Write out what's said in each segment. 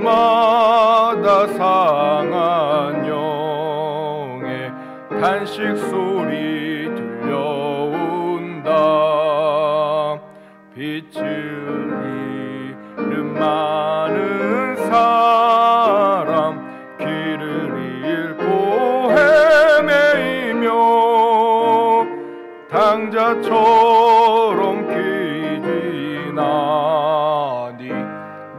밤마다 상한 영의 탄식 소리 들려온다. 빛을 잃은 많은 사람 길을 잃고 헤매이며 당자처럼 기지나니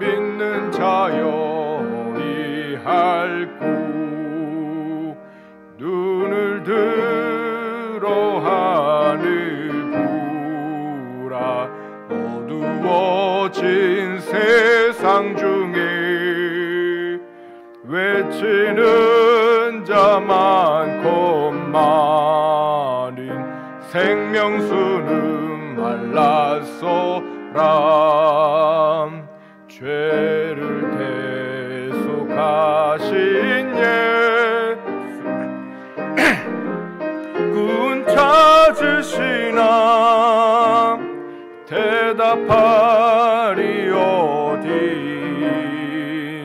믿는 자여 이할구 눈을 들어 하늘 보라. 어두워진 세상 중에 외치는 자 많건만은 생명수는 말랐소라. 죄를 대속하신 예수 군 찾으시나 대답하리 어디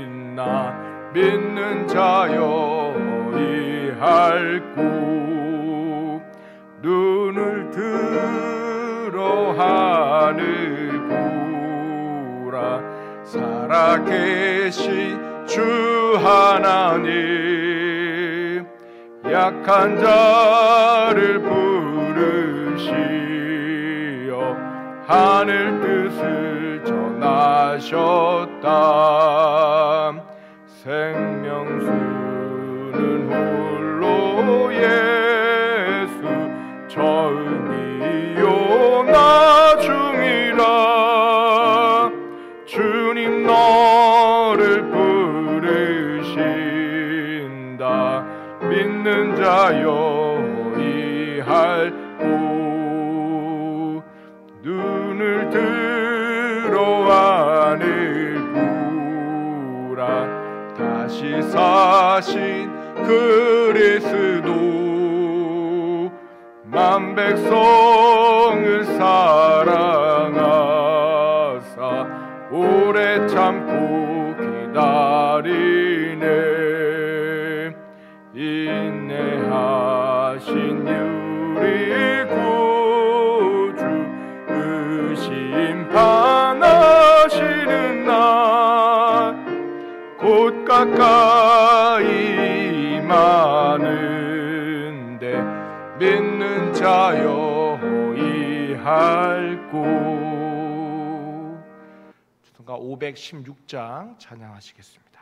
있나. 믿는 자여 이할구 눈을 들어 하늘 보라. 살아계신 주 하나님 약한 자를 부르시어 하늘 뜻을 전하셨다. 생명수는 홀로 예수 처음이요 나중이라. 주님 너를 부르신다. 믿는 자여 이할구 눈을 들어 하늘 보라. 다시 사신 그리스도 만 백성을 사랑하사 오래 참고 기다리네. 인내하신 유리 구주 심판하시는 날 곧 가까이 임하는데 믿는 자여 이할구. 주성가 516장 찬양하시겠습니다.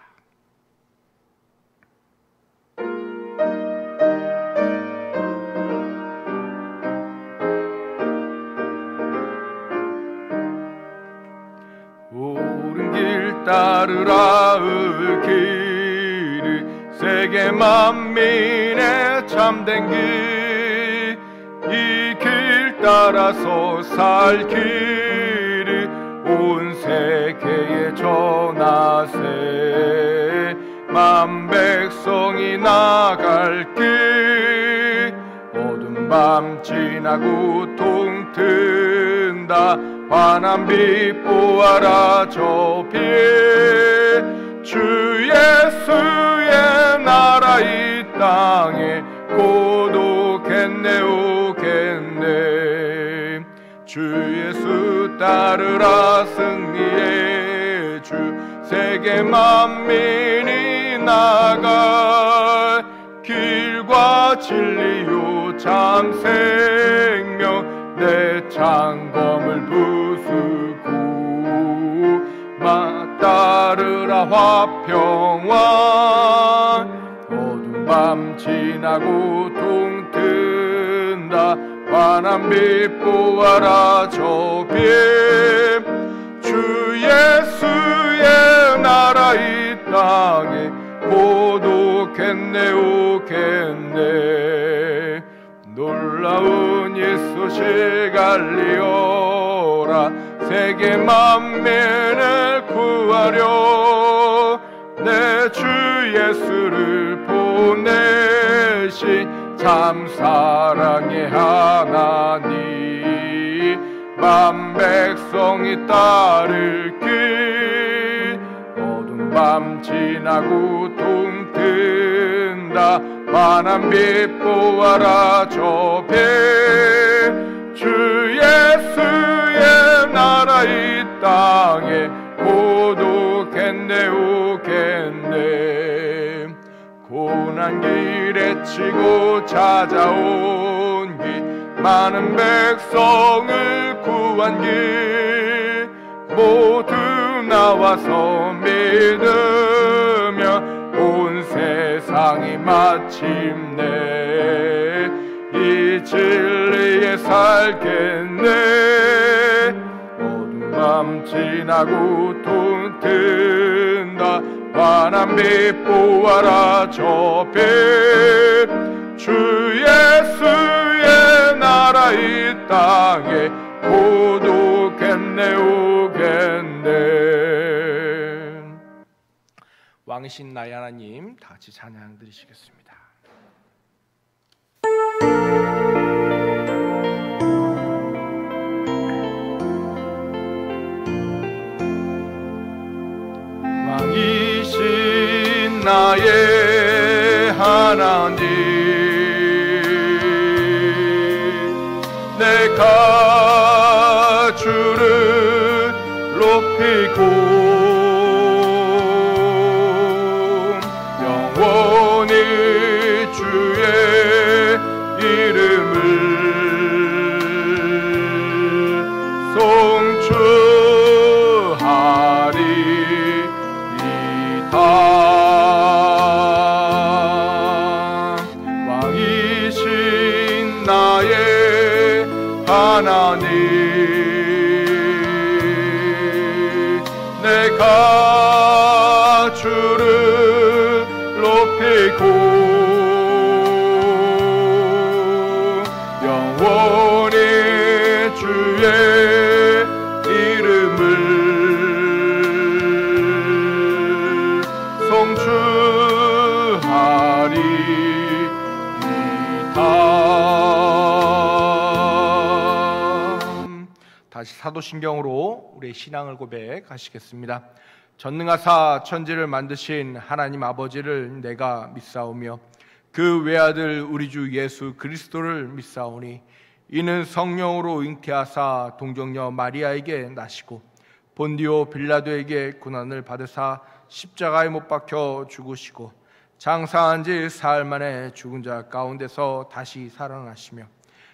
옳은 길 따르라 을 길을 세계 만민의 참된 길, 이 길 따라서 살 길을 온 세계에 전하세. 만 백성이 나갈 길 어두운 밤 지나고 동튼다. 환한 빛 보아라 저 빛. 주 예수의 나라 이 땅에 고독했네 오겠네. 주 예수 따르라 승리의 주. 세계 만민이 나갈 길과 진리요 참 생명. 내 창검을 부수고 따르라 화평왕. 어두운 밤 지나고 동튼다. 환한 빛 보아라 저 빛. 주 예수의 나라 이 땅에 고독했네 오겠네. 놀라운 예수 시갈리오라. 세계 만민을 구하려 내 주 예수를 보내신 참 사랑의 하나님. 만 백성이 따를 길 어두운 밤 밤 지나고 동 튼다. 환한 빛 보아라 저 배. 주 예수의 나라 이 땅에 고독했네 오겠네. 고난 길에 치고 찾아온 길, 많은 백성을 구한 길, 모두 나와서 믿으며 온 세상이 마침내 이 진리에 살겠네. 어두운 밤 지나고 동 튼다. 환한 빛 보아라 저 빛. 주 예수의 나라 이 땅에 고독했네 오겠네. 왕이신 나의 하나님, 다 같이 찬양 드리시겠습니다. 왕이신 나의 하나님, 내가 주를 높이고 영원히 주의 이름을 송축하리이다. 왕이신 나의 하나님, 내가 주를 높이고 영원히 주의 이름을 송축하리이다. 다시 사도신경으로 우리의 신앙을 고백하시겠습니다. 전능하사 천지를 만드신 하나님 아버지를 내가 믿사오며 그 외아들 우리 주 예수 그리스도를 믿사오니 이는 성령으로 잉태하사 동정녀 마리아에게 나시고 본디오 빌라도에게 고난을 받으사 십자가에 못 박혀 죽으시고 장사한 지 사흘 만에 죽은 자 가운데서 다시 살아나시며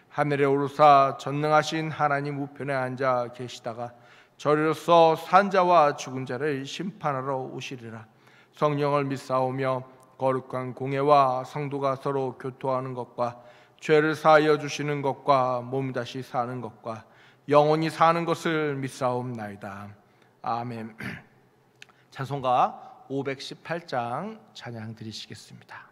하늘에 오르사 전능하신 하나님 우편에 앉아 계시다가 저리로서 산자와 죽은 자를 심판하러 오시리라. 성령을 믿사오며 거룩한 공회와 성도가 서로 교토하는 것과 죄를 사하여 주시는 것과 몸이 다시 사는 것과 영원히 사는 것을 믿사옵나이다. 아멘. 찬송가 518장 찬양 드리시겠습니다.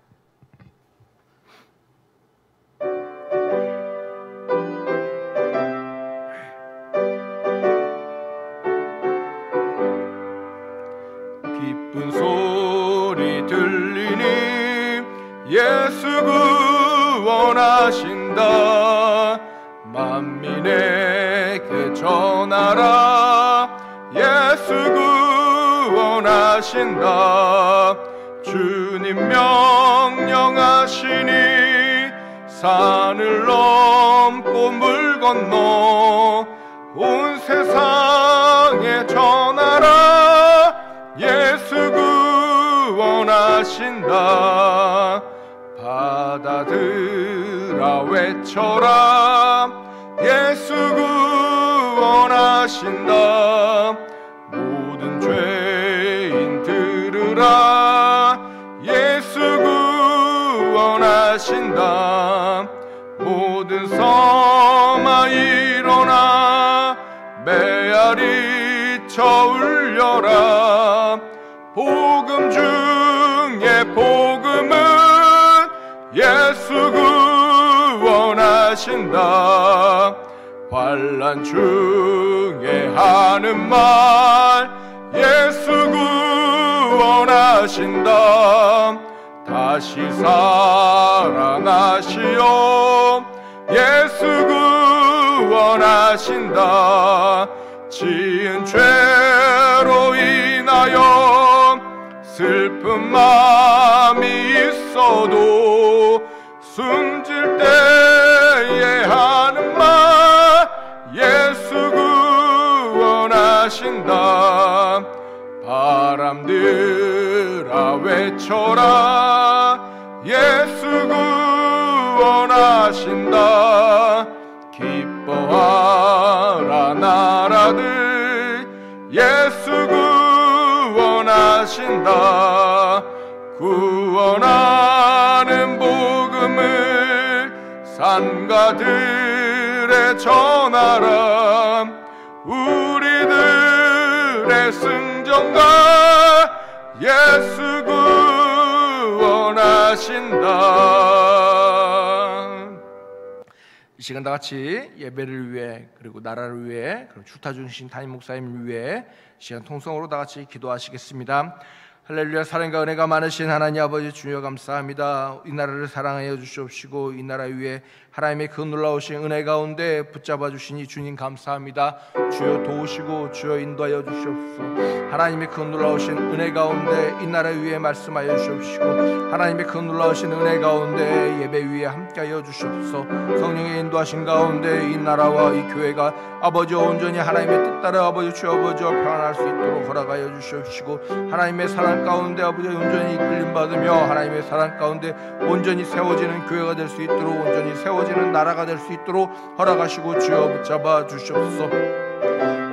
기쁜 소리 들리니 예수 구원하신다. 만민에게 전하라. 예수 구원하신다. 주님 명령하시니 산을 넘고 물 건너 온 세상에 전하라. 예수 구원하신다. 받아들아 외쳐라. 예수 구원하신다. 모든 죄인 들으라. 예수 구원하신다. 모든 성아 일어나 메아리 쳐 울려라. 복음 중에 복음은 예수 구원하신다. 환난 중에 하는 말 예수 구원하신다. 다시 살아나시오. 예수 구원하신다. 지은 죄로 인하여 슬픈 마음이 있어도 숨질 때에 하는 말 예수 구원하신다. 바람들아 외쳐라 예수 구원하신다. 기뻐하라 나라들 예수 구원하신다. 구원하는 복음을 산가들에 전하라. 우리들의 승전가 예수 구원하신다. 이 시간 다 같이 예배를 위해 그리고 나라를 위해 그리고 주타 중심 담임 목사님을 위해 시간 통성으로 다 같이 기도하시겠습니다. 할렐루야. 사랑과 은혜가 많으신 하나님 아버지 주여 감사합니다. 이 나라를 사랑하여 주시옵시고 이 나라 위에 하나님의 그 놀라우신 은혜 가운데 붙잡아 주시니 주님 감사합니다. 주여 도우시고 주여 인도하여 주시옵소서. 하나님의 그 놀라우신 은혜 가운데 이 나라 위에 말씀하여 주시옵시고 하나님의 그 놀라우신 은혜 가운데 예배 위에 함께하여 주시옵소서. 성령의 인도하신 가운데 이 나라와 이 교회가 아버지와 온전히 하나님의 뜻 따라 아버지 주여 아버지와 평안할 수 있도록 허락하여 주시옵시고 하나님의 사랑 가운데 아버지 온전히 이끌림 받으며 하나님의 사랑 가운데 온전히 세워지는 교회가 될 수 있도록 온전히 세워지는 나라가 될 수 있도록 허락하시고 주여 붙잡아 주시옵소서.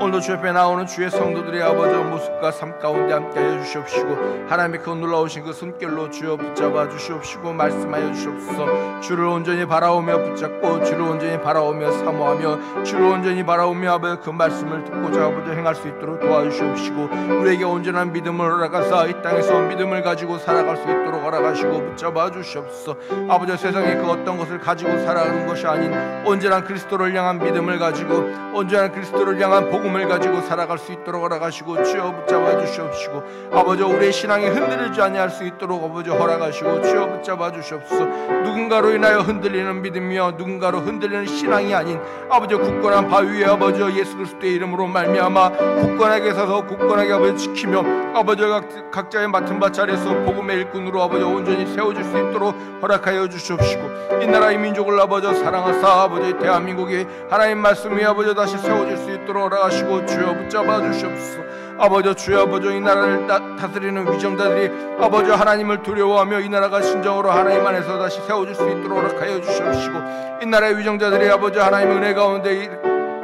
오늘도 주 옆에 나오는 주의 성도들의 아버지 모습과 삶 가운데 함께하여 주시옵시고 하나님의 그 놀라우신 그 숨결로 주여 붙잡아 주시옵시고 말씀하여 주시옵소서. 주를 온전히 바라오며 붙잡고 주를 온전히 바라오며 사모하며 주를 온전히 바라오며 아버지 그 말씀을 듣고자 아버지 행할 수 있도록 도와주시옵시고 우리에게 온전한 믿음을 허락하사 이 땅에서 믿음을 가지고 살아갈 수 있도록 허락하시고 붙잡아 주시옵소서. 아버지 세상에 그 어떤 것을 가지고 살아가는 것이 아닌 온전한 그리스도를 향한 믿음을 가지고 온전한 그리스도를 향한 복음을 가지고 살아갈 수 있도록 허락하시고 주여 붙잡아 주시옵시고 아버지 우리의 신앙이 흔들리지 아니할 수 있도록 아버지 허락하시고 주여 붙잡아 주시옵소서. 누군가로 인하여 흔들리는 믿음이여 누군가로 흔들리는 신앙이 아닌 아버지 굳건한 바위 위에 아버지 예수 그리스도의 이름으로 말미암아 굳건하게 서서 굳건하게 아버지 지키며 아버지 각자의 맡은 바 자리에서 복음의 일꾼으로 아버지 온전히 세워질 수 있도록 허락하여 주시옵시고 이 나라의 민족을 아버지 사랑하사 아버지 대한민국이 하나님 말씀 위에 아버지 다시 세워질 수 있도록 허락하시고 주여 붙잡아 주시옵소서. 아버지 주여 아버지 이 나라를 다스리는 위정자들이 아버지 하나님을 두려워하며 이 나라가 진정으로 하나님 안에서 다시 세워질 수 있도록 허락하여 주시옵시고 이 나라의 위정자들이 아버지 하나님의 은혜 가운데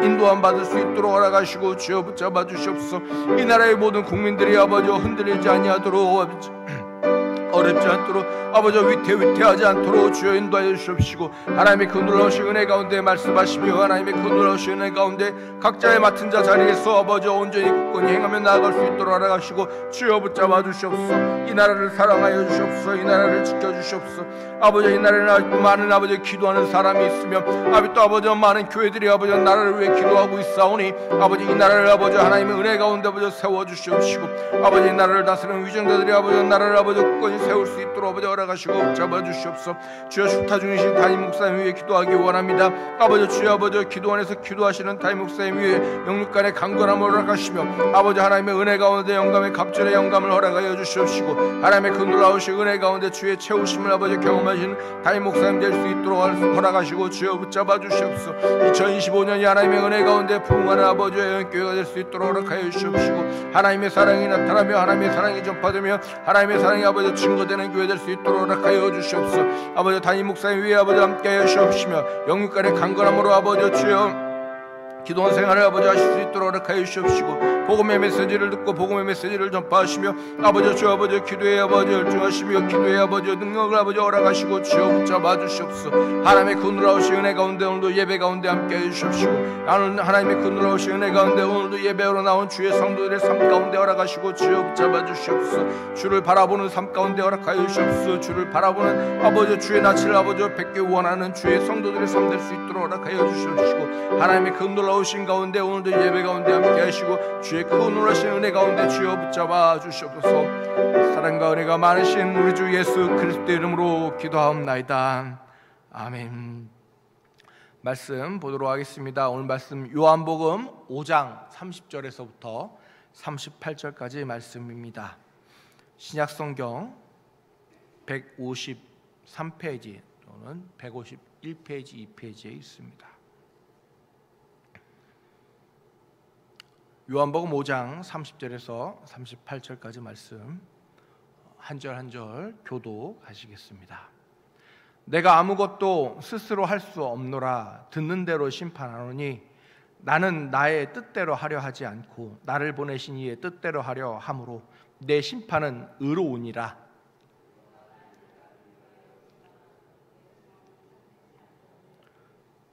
인도함 받을 수 있도록 허락하시고 주여 붙잡아 주시옵소서. 이 나라의 모든 국민들이 아버지 흔들리지 아니하도록 아버지 어렵지 않도록 아버지 위태하지 않도록 주여 인도하여 주시옵시고 하나님의 그 놀라우신 은혜 가운데 말씀하시며 하나님의 그 놀라우신 은혜 가운데 각자의 맡은 자 자리에서 아버지 온전히 굳건히 행하며 나아갈 수 있도록 허락하시고 주여 붙잡아 주시옵소서. 이 나라를 사랑하여 주시옵소서. 이 나라를 지켜주시옵소서. 아버지 이 나라에 많은 아버지 기도하는 사람이 있으며 또 아버지 많은 교회들이 아버지 나라를 위해 기도하고 있사오니 아버지 이 나라를 아버지 하나님의 은혜 가운데 아버지 세워주시옵시고 아버지 이 나라를 다스리는 위정자들이 아버지 나라를 아버지 굳건히 세울 수 있도록 아버지 허락하시고 잡아주시옵소서. 주여 축타 중이신 담임 목사님 위해 기도하기 원합니다. 아버지 주여 아버지 기도원에서 기도하시는 담임 목사님 위해 영육간의 강건함을 허락하시며 아버지 하나님의 은혜 가운데 영감의 갑절의 영감을 허락하여 주시옵시고 하나님의 그 놀라우신 은혜 가운데 주의 채우심을 아버지 경험하시는 담임 목사님 될 수 있도록 허락하시고 주여 붙잡아 주시옵소서. 2025년이 하나님의 은혜 가운데 부흥하는 아버지의 영교회가 될 수 있도록 허락하여 주시옵시고 하나님의 사랑이 나타나며 하나님의 사랑이 전파되며 하나님의 사랑이 아버지 증거되는 교회 될 수 있도록 허락하여 주시옵소서. 아버지 담임 목사님 위에 아버지 함께하여 주시옵시며 영육간의 강건함으로 아버지 주여 기도원 생활을 아버지 하실 수 있도록 허락하여 주시옵시고 복음의 메시지를 듣고 복음의 메시지를 전파하시며 아버지 주 아버지 기도에 아버지 열중하시며 기도에 아버지 능력을 아버지 허락하시고 주여 붙잡아 주시옵소서. 하나님의 그 놀라우신 은혜 가운데 오늘도 예배 가운데 함께해 주시옵시고 하나님의 그 놀라우신 은혜 가운데 오늘도 예배로 나온 주의 성도들의 삶 가운데 허락하시고 주여 붙잡아 주시옵소서. 주를 바라보는 삶 가운데 허락하여 주시옵소서. 주를 바라보는 아버지 주의 낯을 아버지 뵙기 원하는 주의 성도들의 삶 될 수 있도록 허락하여 주시옵시고 하나님의 그 놀라우신 가운데 오늘도 예배 가운데 함께하시고 주의 그 놀라신 은혜 가운데 주여 붙잡아 주시옵소서. 사랑과 은혜가 많으신 우리 주 예수 그리스도 이름으로 기도하옵나이다. 아멘. 말씀 보도록 하겠습니다. 오늘 말씀 요한복음 5장 30절에서부터 38절까지 말씀입니다. 신약성경 153페이지 또는 151페이지 2페이지에 있습니다. 요한복음 5장 30절에서 38절까지 말씀 한 절 한 절 교독하시겠습니다. 내가 아무것도 스스로 할 수 없노라. 듣는 대로 심판하노니 나는 나의 뜻대로 하려 하지 않고 나를 보내신 이의 뜻대로 하려 함으로 내 심판은 의로우니라.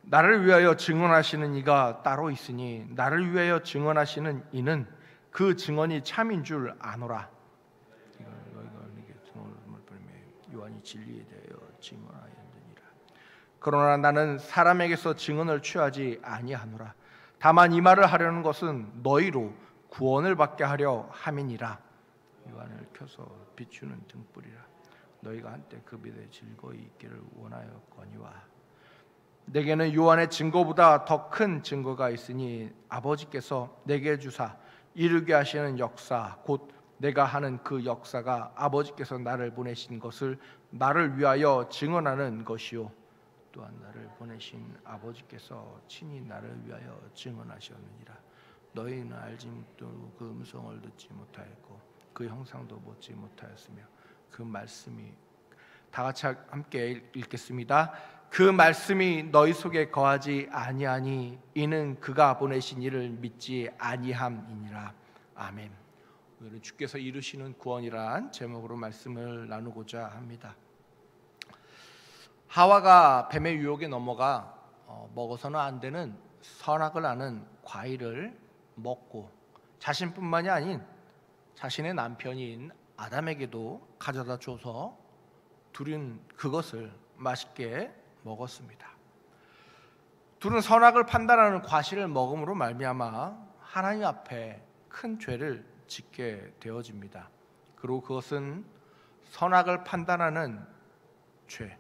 나를 위하여 증언하시는 이가 따로 있으니 나를 위하여 증언하시는 이는 그 증언이 참인 줄 아노라. 요한이 진리에 대하여 증언하였느니라. 그러나 나는 사람에게서 증언을 취하지 아니하노라. 다만 이 말을 하려는 것은 너희로 구원을 받게 하려 함이니라. 요한을 켜서 비추는 등불이라. 너희가 한때 그 빛에 즐거이 있기를 원하였거니와. 내게는 요한의 증거보다 더 큰 증거가 있으니 아버지께서 내게 주사 이루게 하시는 역사 곧 내가 하는 그 역사가 아버지께서 나를 보내신 것을 나를 위하여 증언하는 것이요 또한 나를 보내신 아버지께서 친히 나를 위하여 증언하셨느니라. 너희는 알지 못하고 그 음성을 듣지 못하였고 그 형상도 보지 못하였으며 그 말씀이 다 같이 함께 읽겠습니다. 그 말씀이 너희 속에 거하지 아니하니 이는 그가 보내신 이를 믿지 아니함이니라. 아멘. 오늘은 주께서 이루시는 구원이란 제목으로 말씀을 나누고자 합니다. 하와가 뱀의 유혹에 넘어가 먹어서는 안 되는 선악을 아는 과일을 먹고 자신뿐만이 아닌 자신의 남편인 아담에게도 가져다 줘서 둘은 그것을 맛있게 먹었습니다. 둘은 선악을 판단하는 과실을 먹음으로 말미암아 하나님 앞에 큰 죄를 짓게 되어집니다. 그리고 그것은 선악을 판단하는 죄.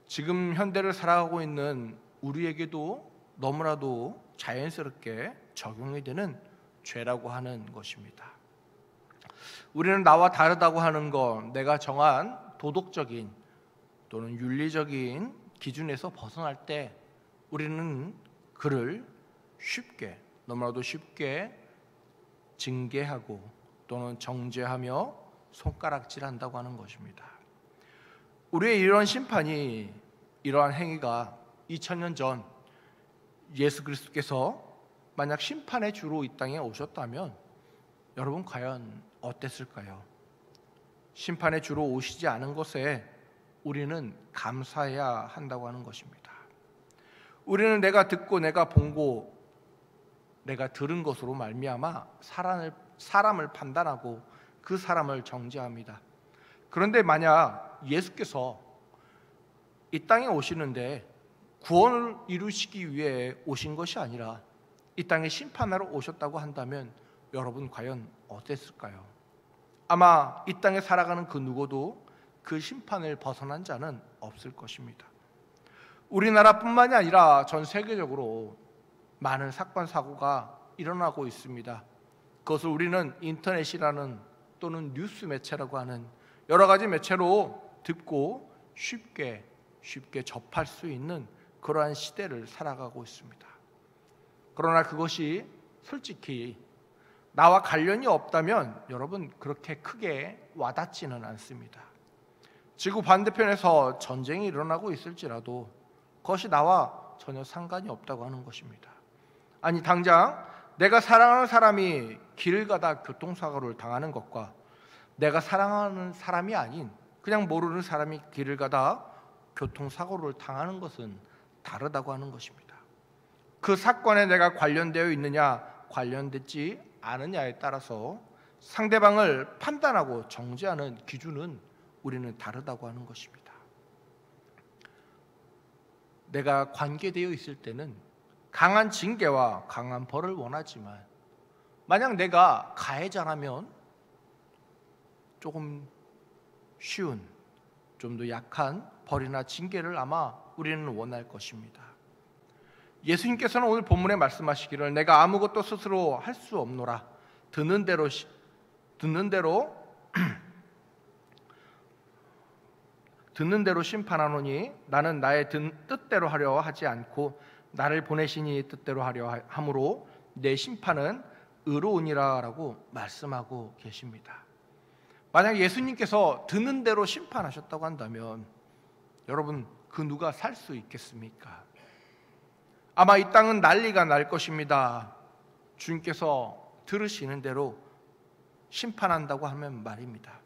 지금 현대를 살아가고 있는 우리에게도 너무나도 자연스럽게 적용이 되는 죄라고 하는 것입니다. 우리는 나와 다르다고 하는 것, 내가 정한 도덕적인 또는 윤리적인 기준에서 벗어날 때 우리는 그를 쉽게, 너무나도 쉽게 징계하고 또는 정죄하며 손가락질한다고 하는 것입니다. 우리의 이런 심판이, 이러한 행위가 2000년 전 예수 그리스도께서 만약 심판의 주로 이 땅에 오셨다면 여러분 과연 어땠을까요? 심판의 주로 오시지 않은 것에 우리는 감사해야 한다고 하는 것입니다. 우리는 내가 듣고 내가 본고 내가 들은 것으로 말미암아 사람을 판단하고 그 사람을 정죄합니다. 그런데 만약 예수께서 이 땅에 오시는데 구원을 이루시기 위해 오신 것이 아니라 이 땅에 심판하러 오셨다고 한다면 여러분 과연 어땠을까요? 아마 이 땅에 살아가는 그 누구도 그 심판을 벗어난 자는 없을 것입니다. 우리나라뿐만이 아니라 전 세계적으로 많은 사건 사고가 일어나고 있습니다. 그것을 우리는 인터넷이라는 또는 뉴스 매체라고 하는 여러 가지 매체로 듣고 쉽게 접할 수 있는 그러한 시대를 살아가고 있습니다. 그러나 그것이 솔직히 나와 관련이 없다면 여러분 그렇게 크게 와닿지는 않습니다. 지구 반대편에서 전쟁이 일어나고 있을지라도 그것이 나와 전혀 상관이 없다고 하는 것입니다. 아니 당장 내가 사랑하는 사람이 길을 가다 교통사고를 당하는 것과 내가 사랑하는 사람이 아닌 그냥 모르는 사람이 길을 가다 교통사고를 당하는 것은 다르다고 하는 것입니다. 그 사건에 내가 관련되어 있느냐 관련되지 않느냐에 따라서 상대방을 판단하고 정죄하는 기준은 우리는 다르다고 하는 것입니다. 내가 관계되어 있을 때는 강한 징계와 강한 벌을 원하지만 만약 내가 가해자라면 조금 쉬운, 좀 더 약한 벌이나 징계를 아마 우리는 원할 것입니다. 예수님께서는 오늘 본문에 말씀하시기를 내가 아무것도 스스로 할 수 없노라. 듣는 대로 듣는 대로 심판하노니 나는 나의 뜻대로 하려 하지 않고 나를 보내신 이의 뜻대로 하려 함으로 내 심판은 의로우니라라고 말씀하고 계십니다. 만약 예수님께서 듣는 대로 심판하셨다고 한다면 여러분, 그 누가 살 수 있겠습니까? 아마 이 땅은 난리가 날 것입니다. 주님께서 들으시는 대로 심판한다고 하면 말입니다.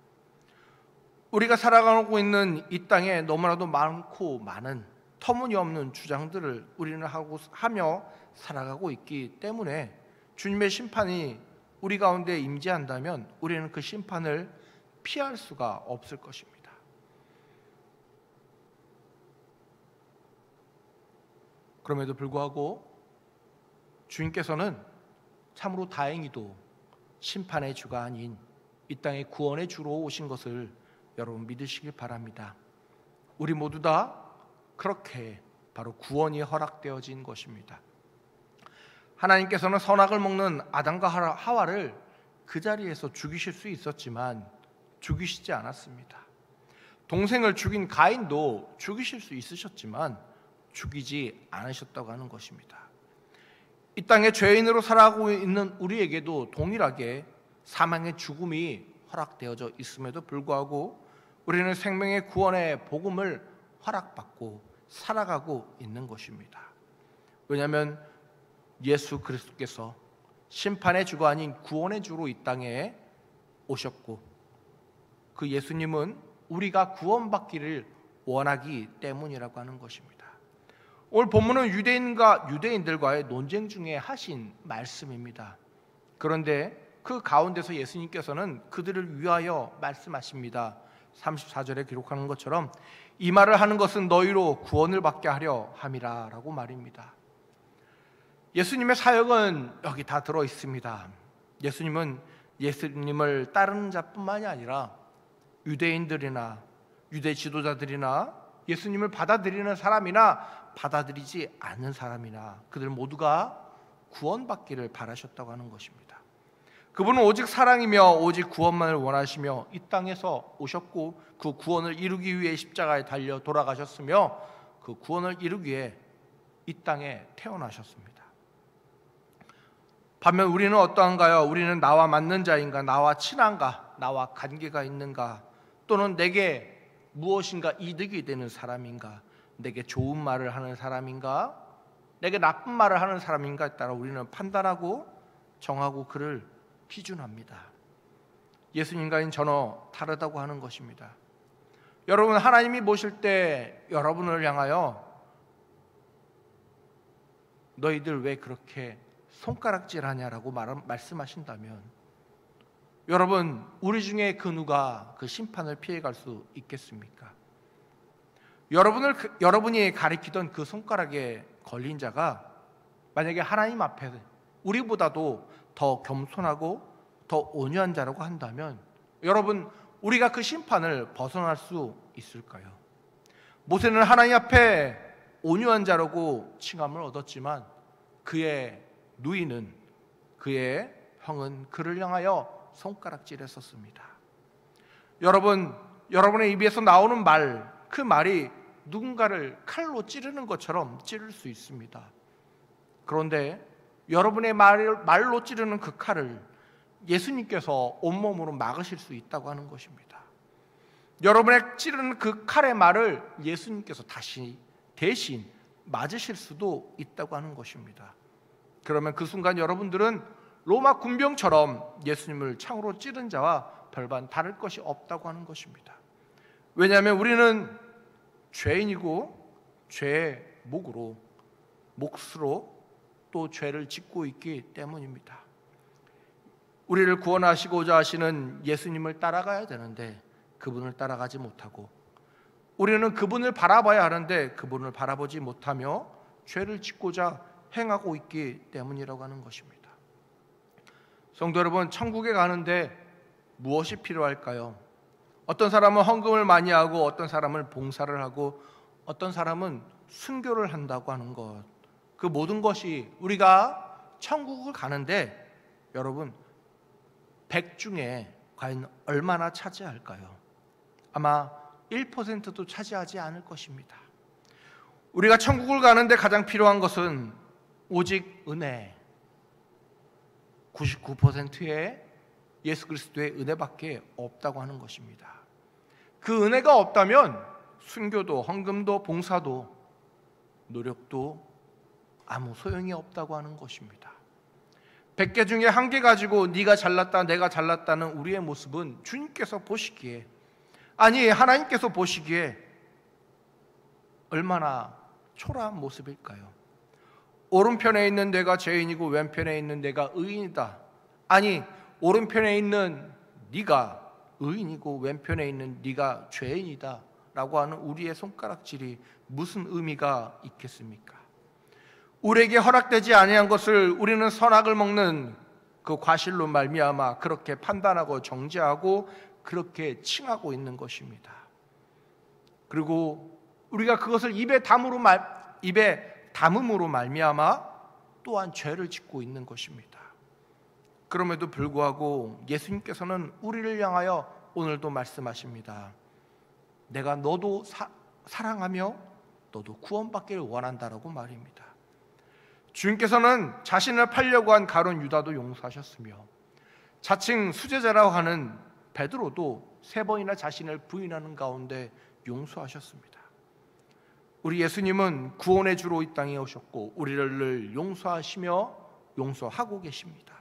우리가 살아가고 있는 이 땅에 너무나도 많고 많은 터무니없는 주장들을 우리는 하며 살아가고 있기 때문에 주님의 심판이 우리 가운데 임재한다면 우리는 그 심판을 피할 수가 없을 것입니다. 그럼에도 불구하고 주님께서는 참으로 다행히도 심판의 주가 아닌 이 땅에 구원의 주로 오신 것을 여러분 믿으시길 바랍니다. 우리 모두 다 그렇게 바로 구원이 허락되어진 것입니다. 하나님께서는 선악을 먹는 아담과 하와를 그 자리에서 죽이실 수 있었지만 죽이시지 않았습니다. 동생을 죽인 가인도 죽이실 수 있으셨지만 죽이지 않으셨다고 하는 것입니다. 이 땅에 죄인으로 살아가고 있는 우리에게도 동일하게 사망의 죽음이 허락되어져 있음에도 불구하고 우리는 생명의 구원의 복음을 허락받고 살아가고 있는 것입니다. 왜냐하면 예수 그리스도께서 심판의 주가 아닌 구원의 주로 이 땅에 오셨고 그 예수님은 우리가 구원받기를 원하기 때문이라고 하는 것입니다. 오늘 본문은 유대인들과의 논쟁 중에 하신 말씀입니다. 그런데 그 가운데서 예수님께서는 그들을 위하여 말씀하십니다. 34절에 기록하는 것처럼 이 말을 하는 것은 너희로 구원을 받게 하려 함이라 라고 말입니다. 예수님의 사역은 여기 다 들어 있습니다. 예수님은 예수님을 따르는 자뿐만이 아니라 유대인들이나 유대 지도자들이나 예수님을 받아들이는 사람이나 받아들이지 않는 사람이나 그들 모두가 구원받기를 바라셨다고 하는 것입니다. 그분은 오직 사랑이며 오직 구원만을 원하시며 이 땅에서 오셨고 그 구원을 이루기 위해 십자가에 달려 돌아가셨으며 그 구원을 이루기 위해 이 땅에 태어나셨습니다. 반면 우리는 어떠한가요? 우리는 나와 맞는 자인가? 나와 친한가? 나와 관계가 있는가? 또는 내게 무엇인가 이득이 되는 사람인가? 내게 좋은 말을 하는 사람인가? 내게 나쁜 말을 하는 사람인가에 따라 우리는 판단하고 정하고 그를 기준합니다. 예수님과는 전혀 다르다고 하는 것입니다. 여러분, 하나님이 보실 때 여러분을 향하여 너희들 왜 그렇게 손가락질하냐라고 말씀하신다면 여러분, 우리 중에 그 누가 그 심판을 피해갈 수 있겠습니까? 여러분이 가리키던 그 손가락에 걸린 자가 만약에 하나님 앞에 우리보다도 더 겸손하고 더 온유한 자라고 한다면 여러분, 우리가 그 심판을 벗어날 수 있을까요? 모세는 하나님 앞에 온유한 자라고 칭함을 얻었지만 그의 누이는, 그의 형은 그를 향하여 손가락질했었습니다. 여러분의 입에서 나오는 말, 그 말이 누군가를 칼로 찌르는 것처럼 찌를 수 있습니다. 그런데 여러분의 말로 찌르는 그 칼을 예수님께서 온몸으로 막으실 수 있다고 하는 것입니다. 여러분의 찌르는 그 칼의 말을 예수님께서 대신 맞으실 수도 있다고 하는 것입니다. 그러면 그 순간 여러분들은 로마 군병처럼 예수님을 창으로 찌른 자와 별반 다를 것이 없다고 하는 것입니다. 왜냐하면 우리는 죄인이고 죄의 몫으로 또 죄를 짓고 있기 때문입니다. 우리를 구원하시고자 하시는 예수님을 따라가야 되는데 그분을 따라가지 못하고 우리는 그분을 바라봐야 하는데 그분을 바라보지 못하며 죄를 짓고자 행하고 있기 때문이라고 하는 것입니다. 성도 여러분, 천국에 가는데 무엇이 필요할까요? 어떤 사람은 헌금을 많이 하고 어떤 사람은 봉사를 하고 어떤 사람은 순교를 한다고 하는 것, 그 모든 것이 우리가 천국을 가는데 여러분 100 중에 과연 얼마나 차지할까요? 아마 1%도 차지하지 않을 것입니다. 우리가 천국을 가는데 가장 필요한 것은 오직 은혜, 99%의 예수 그리스도의 은혜밖에 없다고 하는 것입니다. 그 은혜가 없다면 순교도, 헌금도, 봉사도, 노력도 아무 소용이 없다고 하는 것입니다. 100개 중에 1개 가지고 네가 잘났다, 내가 잘났다는 우리의 모습은 주님께서 보시기에, 아니 하나님께서 보시기에 얼마나 초라한 모습일까요? 오른편에 있는 내가 죄인이고 왼편에 있는 내가 의인이다. 아니 오른편에 있는 네가 의인이고 왼편에 있는 네가 죄인이다 라고 하는 우리의 손가락질이 무슨 의미가 있겠습니까? 우리에게 허락되지 아니한 것을 우리는 선악을 먹는 그 과실로 말미암아 그렇게 판단하고 정죄하고 그렇게 칭하고 있는 것입니다. 그리고 우리가 그것을 입에 담음으로 말미암아 또한 죄를 짓고 있는 것입니다. 그럼에도 불구하고 예수님께서는 우리를 향하여 오늘도 말씀하십니다. 내가 너도 사랑하며 너도 구원받기를 원한다라고 말입니다. 주님께서는 자신을 팔려고 한 가룟 유다도 용서하셨으며 자칭 수제자라고 하는 베드로도 3번이나 자신을 부인하는 가운데 용서하셨습니다. 우리 예수님은 구원의 주로 이 땅에 오셨고 우리를 늘 용서하시며 용서하고 계십니다.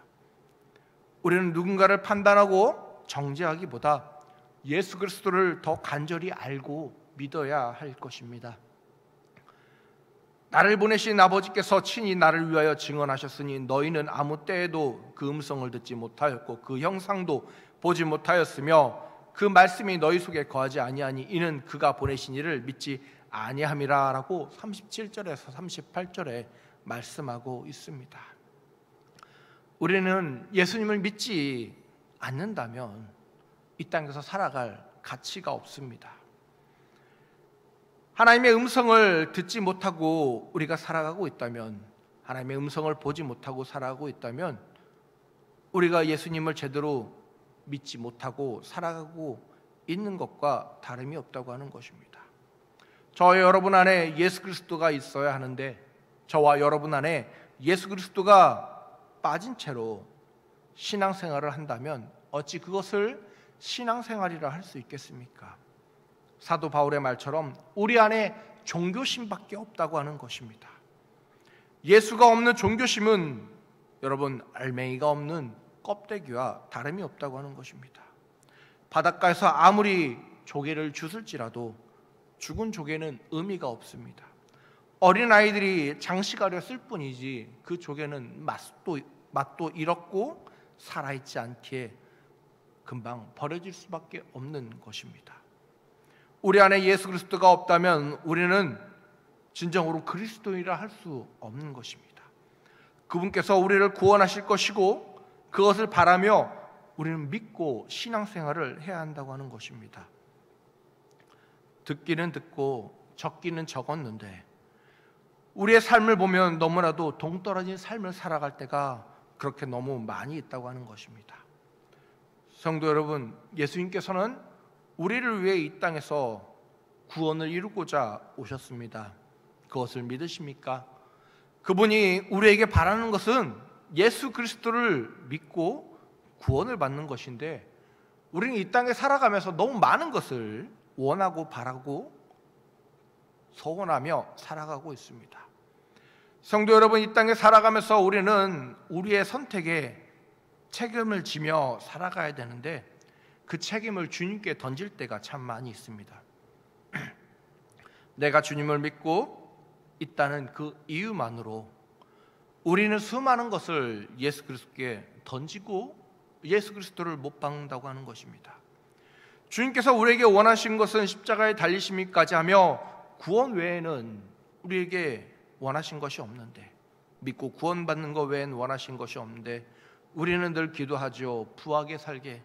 우리는 누군가를 판단하고 정죄하기보다 예수 그리스도를 더 간절히 알고 믿어야 할 것입니다. 나를 보내신 아버지께서 친히 나를 위하여 증언하셨으니 너희는 아무 때에도 그 음성을 듣지 못하였고 그 형상도 보지 못하였으며 그 말씀이 너희 속에 거하지 아니하니 이는 그가 보내신 이를 믿지 아니함이라 라고 37절에서 38절에 말씀하고 있습니다. 우리는 예수님을 믿지 않는다면 이 땅에서 살아갈 가치가 없습니다. 하나님의 음성을 듣지 못하고 우리가 살아가고 있다면, 하나님의 음성을 보지 못하고 살아가고 있다면 우리가 예수님을 제대로 믿지 못하고 살아가고 있는 것과 다름이 없다고 하는 것입니다. 저와 여러분 안에 예수 그리스도가 있어야 하는데 저와 여러분 안에 예수 그리스도가 빠진 채로 신앙생활을 한다면 어찌 그것을 신앙생활이라 할 수 있겠습니까? 사도 바울의 말처럼 우리 안에 종교심밖에 없다고 하는 것입니다. 예수가 없는 종교심은 여러분 알맹이가 없는 껍데기와 다름이 없다고 하는 것입니다. 바닷가에서 아무리 조개를 주술지라도 죽은 조개는 의미가 없습니다. 어린아이들이 장식하려 쓸 뿐이지 그 조개는 맛도 잃었고 살아있지 않기에 금방 버려질 수밖에 없는 것입니다. 우리 안에 예수 그리스도가 없다면 우리는 진정으로 그리스도인이라 할 수 없는 것입니다. 그분께서 우리를 구원하실 것이고 그것을 바라며 우리는 믿고 신앙생활을 해야 한다고 하는 것입니다. 듣기는 듣고 적기는 적었는데 우리의 삶을 보면 너무나도 동떨어진 삶을 살아갈 때가 그렇게 너무 많이 있다고 하는 것입니다. 성도 여러분, 예수님께서는 우리를 위해 이 땅에서 구원을 이루고자 오셨습니다. 그것을 믿으십니까? 그분이 우리에게 바라는 것은 예수 그리스도를 믿고 구원을 받는 것인데 우리는 이 땅에 살아가면서 너무 많은 것을 원하고 바라고 소원하며 살아가고 있습니다. 성도 여러분, 이 땅에 살아가면서 우리는 우리의 선택에 책임을 지며 살아가야 되는데 그 책임을 주님께 던질 때가 참 많이 있습니다. 내가 주님을 믿고 있다는 그 이유만으로 우리는 수많은 것을 예수 그리스도께 던지고 예수 그리스도를 못 박는다고 하는 것입니다. 주님께서 우리에게 원하신 것은 십자가에 달리심이까지 하며 구원 외에는 우리에게 원하신 것이 없는데, 믿고 구원받는 것 외엔 원하신 것이 없는데 우리는 늘 기도하죠. 부하게 살게,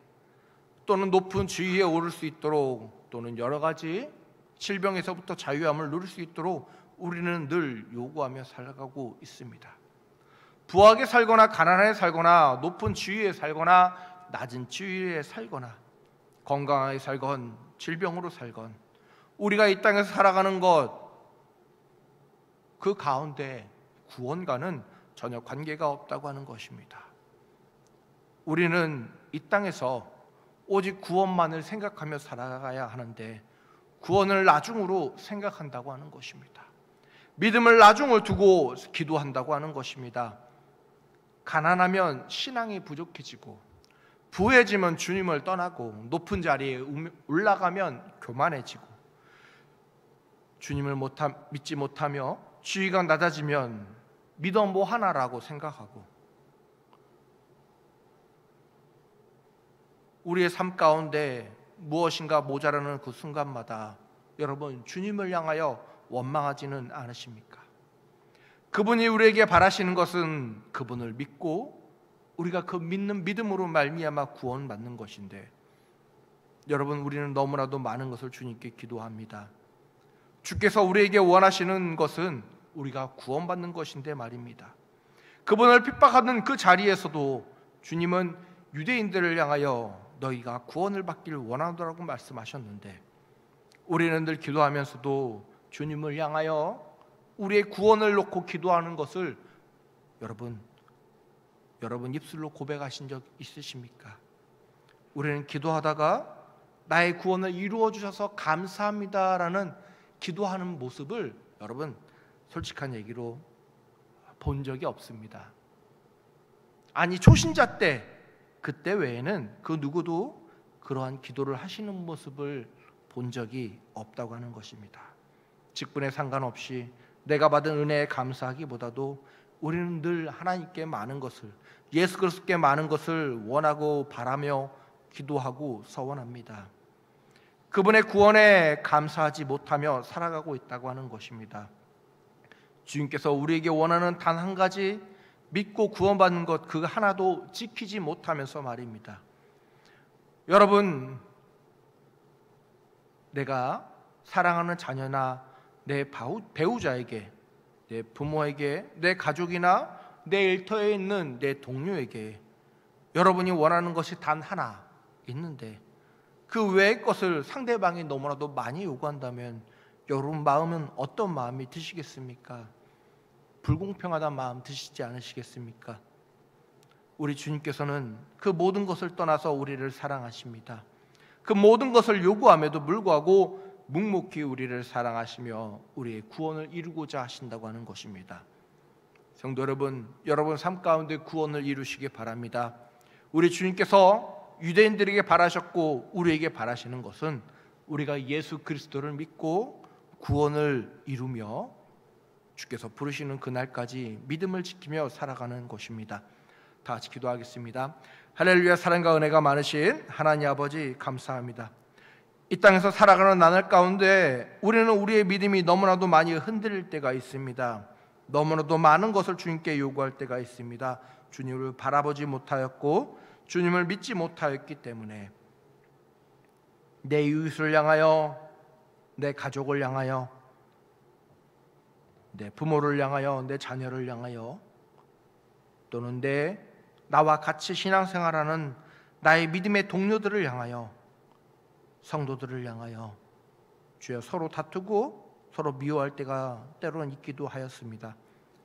또는 높은 지위에 오를 수 있도록, 또는 여러 가지 질병에서부터 자유함을 누릴 수 있도록 우리는 늘 요구하며 살아가고 있습니다. 부하게 살거나 가난하게 살거나 높은 지위에 살거나 낮은 지위에 살거나 건강하게 살건 질병으로 살건 우리가 이 땅에서 살아가는 것, 그 가운데 구원과는 전혀 관계가 없다고 하는 것입니다. 우리는 이 땅에서 오직 구원만을 생각하며 살아가야 하는데 구원을 나중으로 생각한다고 하는 것입니다. 믿음을 나중을 두고 기도한다고 하는 것입니다. 가난하면 신앙이 부족해지고, 부해지면 주님을 떠나고, 높은 자리에 올라가면 교만해지고, 주님을 믿지 못하며 지위가 낮아지면 믿어 뭐 하나라고 생각하고, 우리의 삶 가운데 무엇인가 모자라는 그 순간마다 여러분 주님을 향하여 원망하지는 않으십니까? 그분이 우리에게 바라시는 것은 그분을 믿고 우리가 그 믿는 믿음으로 말미암아 구원받는 것인데, 여러분 우리는 너무나도 많은 것을 주님께 기도합니다. 주께서 우리에게 원하시는 것은 우리가 구원받는 것인데 말입니다. 그분을 핍박하는 그 자리에서도 주님은 유대인들을 향하여 너희가 구원을 받기를 원하노라고 말씀하셨는데, 우리는 늘 기도하면서도 주님을 향하여 우리의 구원을 놓고 기도하는 것을 여러분 입술로 고백하신 적 있으십니까? 우리는 기도하다가 나의 구원을 이루어 주셔서 감사합니다라는 기도하는 모습을 여러분 솔직한 얘기로 본 적이 없습니다. 아니 초신자 때 그때 외에는 그 누구도 그러한 기도를 하시는 모습을 본 적이 없다고 하는 것입니다. 직분에 상관없이 내가 받은 은혜에 감사하기보다도 우리는 늘 하나님께 많은 것을, 예수 그리스도께 많은 것을 원하고 바라며 기도하고 서원합니다. 그분의 구원에 감사하지 못하며 살아가고 있다고 하는 것입니다. 주님께서 우리에게 원하는 단 한 가지, 믿고 구원받는 것 그 하나도 지키지 못하면서 말입니다. 여러분, 내가 사랑하는 자녀나 내 배우자에게, 내 부모에게, 내 가족이나 내 일터에 있는 내 동료에게 여러분이 원하는 것이 단 하나 있는데 그 외의 것을 상대방이 너무나도 많이 요구한다면 여러분 마음은 어떤 마음이 드시겠습니까? 불공평하다는 마음 드시지 않으시겠습니까? 우리 주님께서는 그 모든 것을 떠나서 우리를 사랑하십니다. 그 모든 것을 요구함에도 불구하고 묵묵히 우리를 사랑하시며 우리의 구원을 이루고자 하신다고 하는 것입니다. 성도 여러분, 여러분 삶 가운데 구원을 이루시기 바랍니다. 우리 주님께서 유대인들에게 바라셨고 우리에게 바라시는 것은 우리가 예수 그리스도를 믿고 구원을 이루며 주께서 부르시는 그날까지 믿음을 지키며 살아가는 것입니다. 다 같이 기도하겠습니다. 할렐루야. 사랑과 은혜가 많으신 하나님 아버지 감사합니다. 이 땅에서 살아가는 나날 가운데 우리는 우리의 믿음이 너무나도 많이 흔들릴 때가 있습니다. 너무나도 많은 것을 주님께 요구할 때가 있습니다. 주님을 바라보지 못하였고 주님을 믿지 못하였기 때문에 내 이웃을 향하여, 내 가족을 향하여, 내 부모를 향하여, 내 자녀를 향하여, 또는 나와 같이 신앙생활하는 나의 믿음의 동료들을 향하여, 성도들을 향하여 주여 서로 다투고 서로 미워할 때가 때로는 있기도 하였습니다.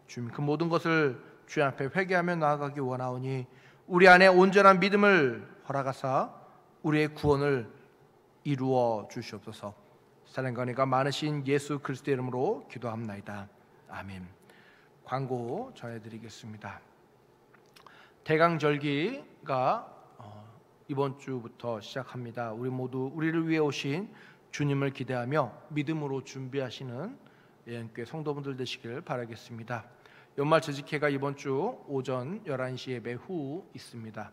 주님, 그 모든 것을 주님 앞에 회개하며 나아가기 원하오니 우리 안에 온전한 믿음을 허락하사 우리의 구원을 이루어 주시옵소서. 사랑과 은혜가 많으신 예수 그리스도의 이름으로 기도합나이다. 아멘. 광고 전해드리겠습니다. 대강절기가 이번 주부터 시작합니다. 우리 모두 우리를 위해 오신 주님을 기대하며 믿음으로 준비하시는 예언교회 성도분들 되시길 바라겠습니다. 연말 재직회가 이번 주 오전 11시 예배 후 있습니다.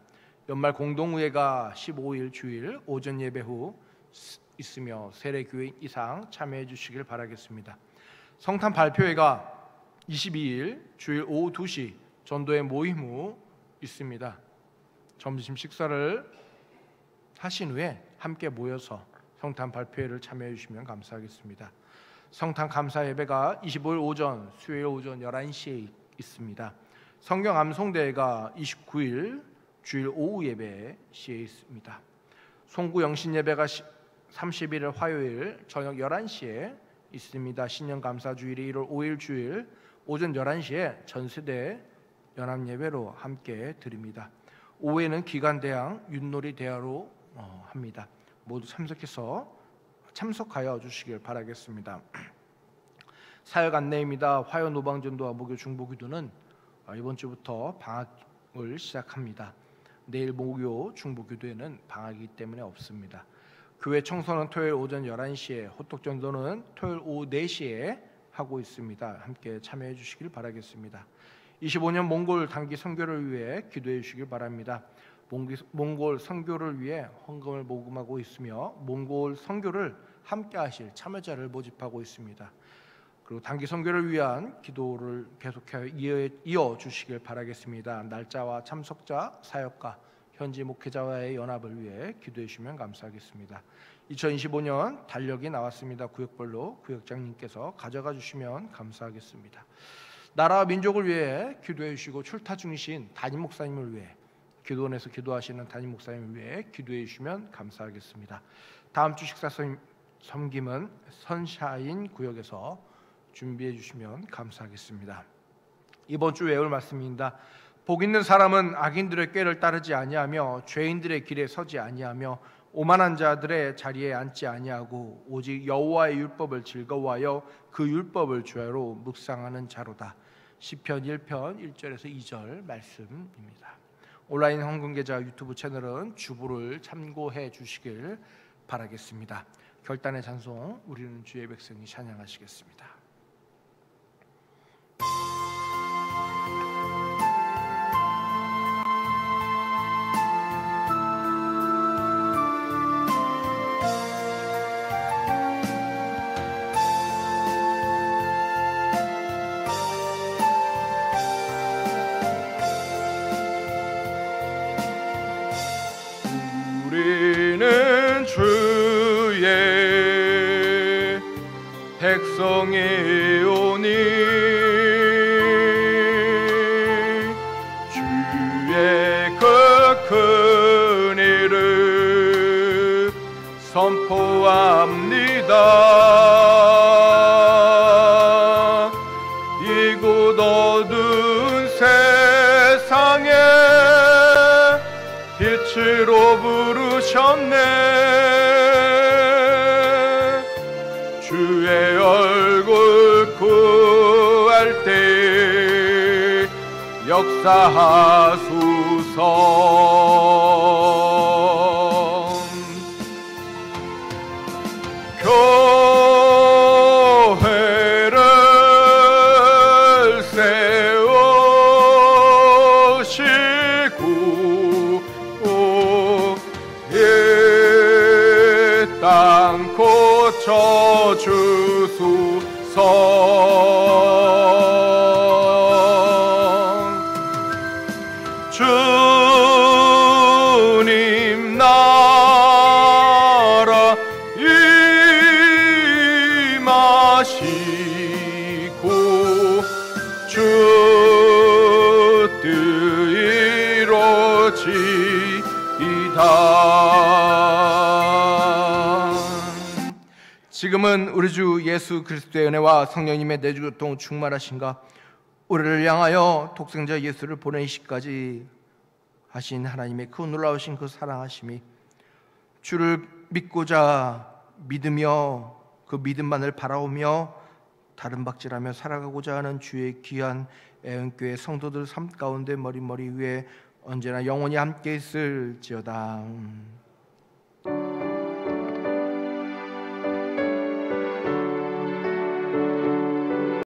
연말 공동의회가 15일 주일 오전 예배 후 있으며 세례교인 이상 참여해 주시길 바라겠습니다. 성탄 발표회가 22일 주일 오후 2시 전도회 모임 후 있습니다. 점심 식사를 하신 후에 함께 모여서 성탄 발표회를 참여해 주시면 감사하겠습니다. 성탄 감사 예배가 25일 오전, 수요일 오전 11시에 있습니다. 성경 암송대회가 29일 주일 오후 예배 시에 있습니다. 송구 영신 예배가 31일 화요일 저녁 11시에 있습니다. 신년감사주일이 1월 5일 주일 오전 11시에 전세대 연합예배로 함께 드립니다. 오후에는 기간대항 윷놀이 대화로 합니다. 모두 참석하여 주시길 바라겠습니다. 사역 안내입니다. 화요 노방전도와 목요 중보기도는 이번 주부터 방학을 시작합니다. 내일 목요 중보기도에는 방학이기 때문에 없습니다. 교회 청소는 토요일 오전 11시에, 호떡전도는 토요일 오후 4시에 하고 있습니다. 함께 참여해 주시길 바라겠습니다. 25년 몽골 단기 선교를 위해 기도해 주시길 바랍니다. 몽골 선교를 위해 헌금을 모금하고 있으며 몽골 선교를 함께 하실 참여자를 모집하고 있습니다. 그리고 단기 선교를 위한 기도를 계속하여 이어 주시길 바라겠습니다. 날짜와 참석자, 사역가, 현지 목회자와의 연합을 위해 기도해 주시면 감사하겠습니다. 2025년 달력이 나왔습니다. 구역별로 구역장님께서 가져가 주시면 감사하겠습니다. 나라와 민족을 위해 기도해 주시고 출타 중이신 담임 목사님을 위해, 기도원에서 기도하시는 담임 목사님을 위해 기도해 주시면 감사하겠습니다. 다음 주 식사 섬김은 선샤인 구역에서 준비해 주시면 감사하겠습니다. 이번 주 외울 말씀입니다. 복 있는 사람은 악인들의 꾀를 따르지 아니하며 죄인들의 길에 서지 아니하며 오만한 자들의 자리에 앉지 아니하고 오직 여호와의 율법을 즐거워하여 그 율법을 주야로 묵상하는 자로다. 시편 1편 1절에서 2절 말씀입니다. 온라인 헌금계좌 유튜브 채널은 주보를 참고해 주시길 바라겠습니다. 결단의 찬송, 우리는 주의 백성이 찬양하시겠습니다. 우리는 주의 백성이오니 주의 그 큰 일을 선포합니다. 이곳 어두운 세상에 빛으로 부르셨네. 주의 얼굴 구할 때 역사하소서. 교회를 세우시고 땅 고쳐주소서. 주님 나라 임하시고 주 뜻 이루어지이다. 지금은 우리 주 예수 그리스도의 은혜와 성령님의 내주교통 충만하신가, 우리를 향하여 독생자 예수를 보내시기까지 하신 하나님의 그 놀라우신 그 사랑하심이, 주를 믿고자 믿으며 그 믿음만을 바라오며 다른 박질하며 살아가고자 하는 주의 귀한 애언교회 성도들 삶 가운데 머리머리 위에 언제나 영원히 함께 있을지어다.